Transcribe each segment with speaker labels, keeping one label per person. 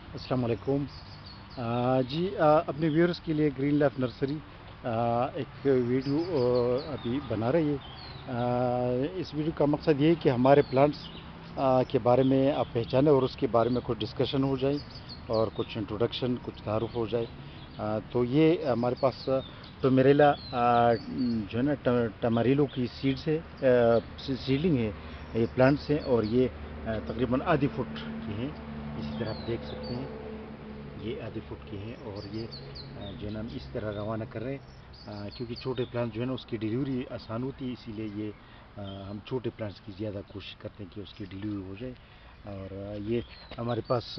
Speaker 1: अस्सलाम वालेकुम। जी, अपने व्यूअर्स के लिए ग्रीन लाइफ नर्सरी एक वीडियो अभी बना रही है। इस वीडियो का मकसद ये है कि हमारे प्लांट्स के बारे में आप पहचानें और उसके बारे में कुछ डिस्कशन हो जाए और कुछ इंट्रोडक्शन, कुछ तारुफ हो जाए। तो ये हमारे पास टोमेरेला जो है ना, टमारिलो की सीड्स है, सीडलिंग है, ये प्लांट्स हैं और ये तकरीबन आधी फुट के हैं। इसी तरह आप देख सकते हैं, ये आधे फुट की है और ये जो है ना हम इस तरह रवाना कर रहे हैं, क्योंकि छोटे प्लांट जो है ना उसकी डिलीवरी आसान होती है, इसीलिए ये हम छोटे प्लांट्स की ज़्यादा कोशिश करते हैं कि उसकी डिलीवरी हो जाए। और ये हमारे पास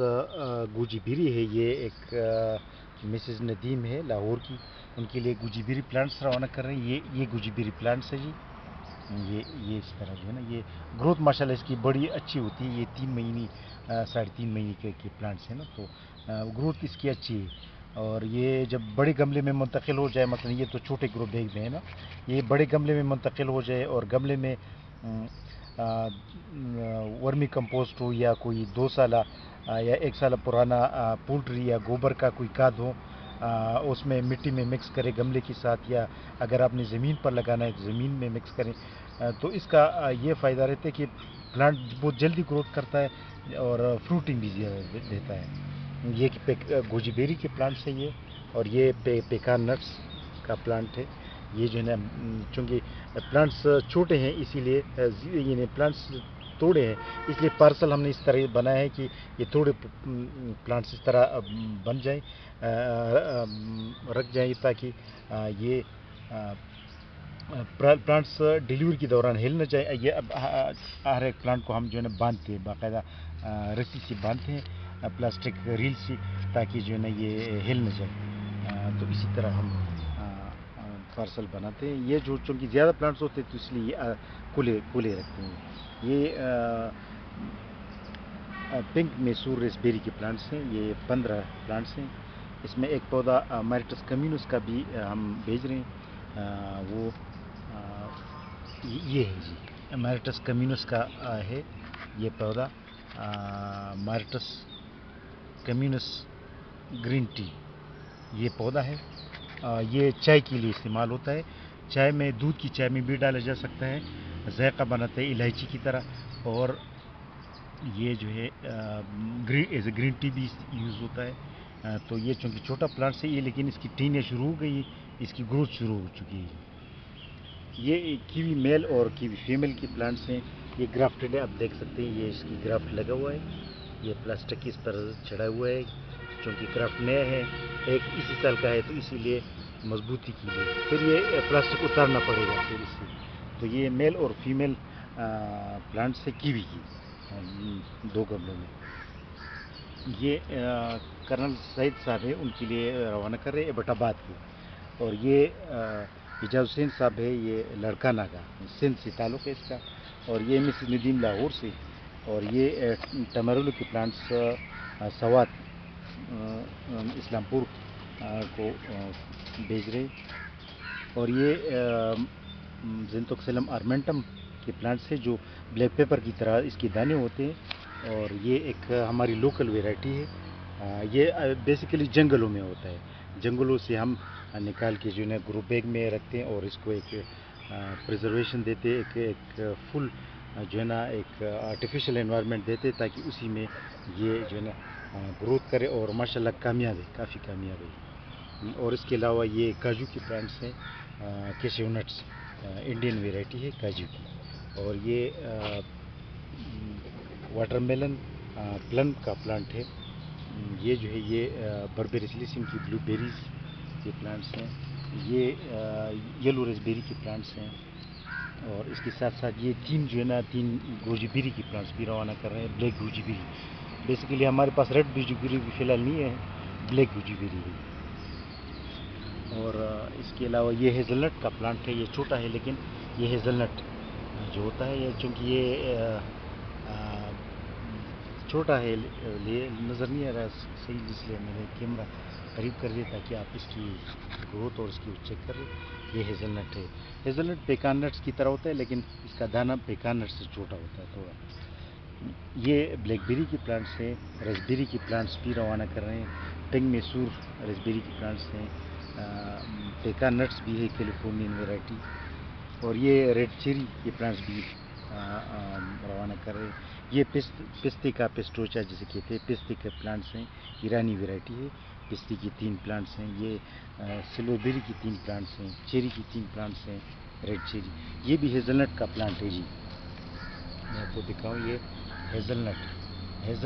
Speaker 1: गुजीबिरी है, ये एक मिसेस नदीम है लाहौर की, उनके लिए गुजीबिरी प्लांट्स रवाना कर रहे हैं। ये गुजीबिरी प्लांट्स है जी। ये इस तरह जो है ना, ये ग्रोथ माशाल्लाह इसकी बड़ी अच्छी होती है। ये 3 महीने 3.5 महीने के प्लांट्स हैं ना, तो ग्रोथ इसकी अच्छी है। और ये जब बड़े गमले में मुंतकिल हो जाए, मतलब ये तो छोटे ग्रो बैग में है ना, ये बड़े गमले में मुंतकिल हो जाए और गमले में वर्मी कंपोस्ट हो या कोई 2 साल या 1 साल पुराना पोल्ट्री या गोबर का कोई खाद हो, उसमें मिट्टी में मिक्स करें गमले के साथ, या अगर आपने ज़मीन पर लगाना है तो ज़मीन में मिक्स करें। तो इसका ये फ़ायदा रहता है कि प्लांट बहुत जल्दी ग्रोथ करता है और फ्रूटिंग भी ज़्यादा देता है। ये गोजीबेरी के प्लांट्स है ये, और ये पेकान नट्स का प्लांट है। ये जो है ना, चूँकि प्लांट्स छोटे हैं इसीलिए ये प्लांट्स तोड़े हैं, इसलिए पार्सल हमने इस तरह बनाया है कि ये थोड़े प्लांट्स इस तरह बन जाएं, रख जाएं, ताकि ये प्लांट्स डिलीवरी के दौरान हिल न जाए। ये अब हर एक प्लांट को हम जो है ना बांधते हैं, बाकायदा रस्सी से बांधते हैं, प्लास्टिक रील से, ताकि जो है ना ये हिल न जाए। तो इसी तरह हम पार्सल बनाते हैं। ये जो चूँकि ज़्यादा प्लांट्स होते हैं तो इसलिए ये खुले खुले रखते हैं। ये पिंक मैसूर रेसबेरी के प्लांट्स हैं, ये 15 प्लांट्स हैं। इसमें एक पौधा मैरिटस कम्यूनस का भी हम भेज रहे हैं। वो ये है जी, मैरिटस कम्यूनस का है ये पौधा, मैरिटस कम्यूनस ग्रीन टी ये पौधा है। ये चाय के लिए इस्तेमाल होता है, चाय में, दूध की चाय में भी डाला जा सकता है, जायका बनाते हैं इलायची की तरह। और ये जो है green as a green tea भी यूज़ होता है। तो ये चूँकि छोटा प्लांट है ये, लेकिन इसकी टीनें शुरू हो गई, इसकी ग्रोथ शुरू हो चुकी है। ये कीवी मेल और कीवी फीमेल की प्लांट्स हैं। ये ग्राफ्टेड है, आप देख सकते हैं, ये इसकी ग्राफ्ट लगा हुआ है, ये प्लास्टिक इस पर चढ़ा हुआ है, चूँकि ग्राफ्ट नया है, एक इसी साल का है, तो इसीलिए मजबूती के लिए फिर ये प्लास्टिक उतारना पड़ेगा फिर इससे। तो ये मेल और फीमेल प्लांट्स है कीवी की, 2 गमलों में। ये कर्नल सईद साहब है, उनके लिए रवाना कर रहे हैं एबटाबाद के। और ये एजाज हुसैन साहब है, ये लड़काना का, सिंध से ताल्लुक़ है इसका। और ये मिस नदीम लाहौर से। और ये टमारुल के प्लांट्स सवात इस्लामपुर को भेज रहे। और ये जिंतोक्सिलम आर्मेंटम के प्लांट्स है, जो ब्लैक पेपर की तरह इसके दाने होते हैं। और ये एक हमारी लोकल वेराइटी है। ये बेसिकली जंगलों में होता है, जंगलों से हम निकाल के जो है ना ग्रो बैग में रखते हैं और इसको एक प्रिजर्वेशन देते हैं, एक फुल जो है ना एक आर्टिफिशियल एनवायरनमेंट देते हैं, ताकि उसी में ये जो है ना ग्रोथ करे और माशाल्लाह कामयाब है, काफ़ी कामयाब है। और इसके अलावा ये काजू के प्लांट्स हैं, कैशिव नट्स, इंडियन वेराइटी है काजू की। और ये वाटरमेलन प्लम का प्लांट है। ये जो है ये बर्बेरिस लिसिम की ब्लूबेरीज के प्लांट्स हैं। ये येलो रेसबेरी के प्लांट्स हैं। और इसके साथ साथ ये 3 जो है ना 3 गोजीबेरी के प्लांट्स भी रवाना कर रहे हैं, ब्लैक गोजीबेरी। बेसिकली हमारे पास रेड गोजीबेरी भी फ़िलहाल नहीं है, ब्लैक गोजीबेरी है। और इसके अलावा ये हेज़लनट का प्लांट है, ये छोटा है लेकिन ये हेज़लनट जो होता है, ये चूँकि ये छोटा है, ये नज़र नहीं आ रहा सही, इसलिए मैंने कैमरा करीब कर दिया ताकि आप इसकी ग्रोथ और इसकी चेक करें। ये हेज़लनट है, हेज़लनट पेकान नट्स की तरह होता है, लेकिन इसका दाना पेकान नट से छोटा होता है थोड़ा। یہ بلیک بیری کے پلانٹس ہیں، ریسبیری کے پلانٹس بھی روانہ کر رہے ہیں، ٹنگ میسور ریسبیری کے پلانٹس ہیں، پیکا نٹس بھی ہے کیلیفورنین ویرائٹی، اور یہ ریڈ چیری کے پلانٹس بھی روانہ کر رہے ہیں۔ یہ پستے کا پیسٹوچا جسے کہتے ہیں، پستے کے پلانٹس ہیں، ایرانی ویرائٹی ہے، پستے کی 3 پلانٹس ہیں، یہ سلور بیری کی 3 پلانٹس ہیں، چیری کی 3 پلانٹس ہیں، ریڈ چیری۔ یہ بھی ہیزل نٹ کا پلانٹ ہے جی، میں آپ کو دکھاؤں، یہ ہیزل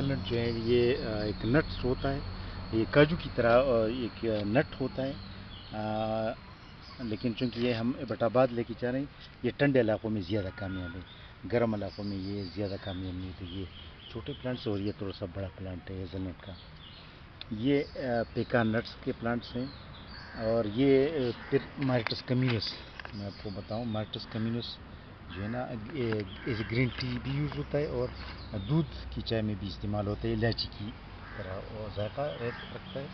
Speaker 1: نٹ جو ہے یہ ایک نٹس ہوتا ہے، یہ کاجو کی طرح ایک نٹ ہوتا ہے، لیکن چونکہ یہ ہم ایبٹ آباد لے کے جا رہے ہیں، یہ ٹھنڈے علاقوں میں زیادہ کامیاب ہے، گرم علاقوں میں یہ زیادہ کامیاب نہیں ہوتے۔ یہ چھوٹے پلانٹس اور یہ تھوڑا سا بڑا پلانٹ ہے ہیزل نٹ کا۔ یہ پیکان نٹس کے پلانٹس ہیں، اور یہ پھر مارٹس کمیونس، میں آپ کو بتاؤں، مارٹس کمیونس جو ہے نا ایز اے گرین ٹی بھی یوز ہوتا ہے، اور دودھ کی چائے میں بھی استعمال ہوتا ہے، الائچی کی طرح اور ذائقہ رکھتا ہے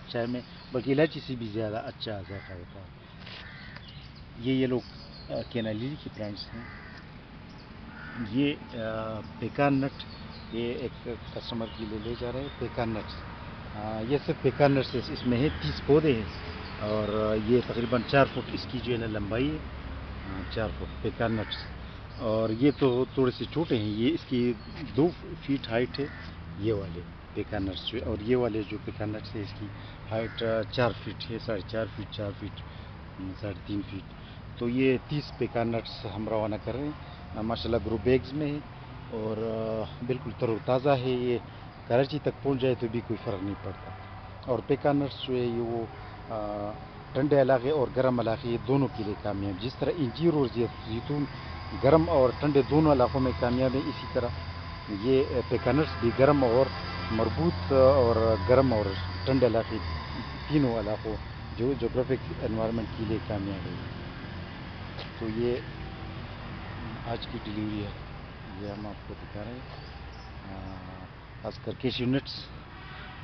Speaker 1: چائے میں، بلکہ الائچی سے بھی زیادہ اچھا ذائقہ ہوتا ہے۔ یہ لوگ کینا لیلی کے پلانٹس ہیں۔ یہ پیکان نٹ، یہ ایک کسٹمر کے لیے لے جا رہے ہیں پیکان نٹس، یہ صرف پیکان نٹس اس میں ہے، 30 پودے ہیں، اور یہ تقریباً 4 فٹ اس کی جو ہے نا لمبائی ہے، 4 فٹ پیکان نٹس، اور یہ تو تھوڑے سے چھوٹے ہیں، یہ اس کی 2 فیٹ ہائٹ ہے، یہ والے پیکان نٹس جو، اور یہ والے جو پیکان نٹس ہے اس کی ہائٹ 4 فٹ ہے، 4.5 فٹ، 4 فٹ، 3.5 فٹ۔ تو یہ 30 پیکان نٹس ہم روانہ کر رہے ہیں، ماشاءاللہ گرو بیگز میں ہے، اور بالکل تر و تازہ ہے، یہ کراچی تک پہنچ جائے تو بھی کوئی فرق نہیں پڑتا۔ اور پیکان نٹس جو ہے یہ وہ ٹھنڈے علاقے اور گرم علاقے یہ دونوں کے لیے کامیاب، جس طرح انجیر اور زیتون گرم اور ٹھنڈے دونوں علاقوں میں کامیاب ہے، اسی طرح یہ پیکان نٹس بھی گرم اور مربوط اور گرم اور ٹھنڈے علاقے تینوں علاقوں جو جغرافک انوائرمنٹ کے لیے کامیاب ہے۔ تو یہ آج کی ڈیلیوری ہے، یہ ہم آپ کو دکھا رہے ہیں، خاص کر کیشیو نٹس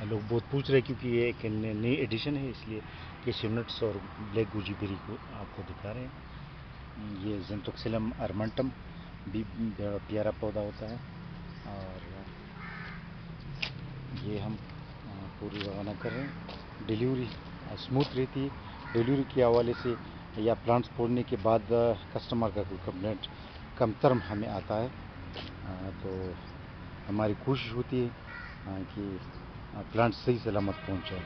Speaker 1: لوگ بہت پوچھ رہے ہیں، کیونکہ یہ ایک نئی ایڈیشن ہے، اس لیے کیشیو نٹس اور بلیک گوجی بیری کو آپ کو دکھا رہے ہیں۔ یہ زنتوکسیلم ارمنٹم بھی بڑا پیارا پودا ہوتا ہے، اور یہ ہم پوری روانہ کر رہے ہیں۔ ڈیلیوری اسموتھ رہتی ہے، ڈیلیوری کے حوالے سے یا پلانٹس پھوڑنے کے بعد کسٹمر کا کوئی کمپلینٹ کم ترم ہمیں آتا ہے، تو ہماری کوشش ہوتی ہے کہ پلانٹ صحیح سلامت پہنچ جائے۔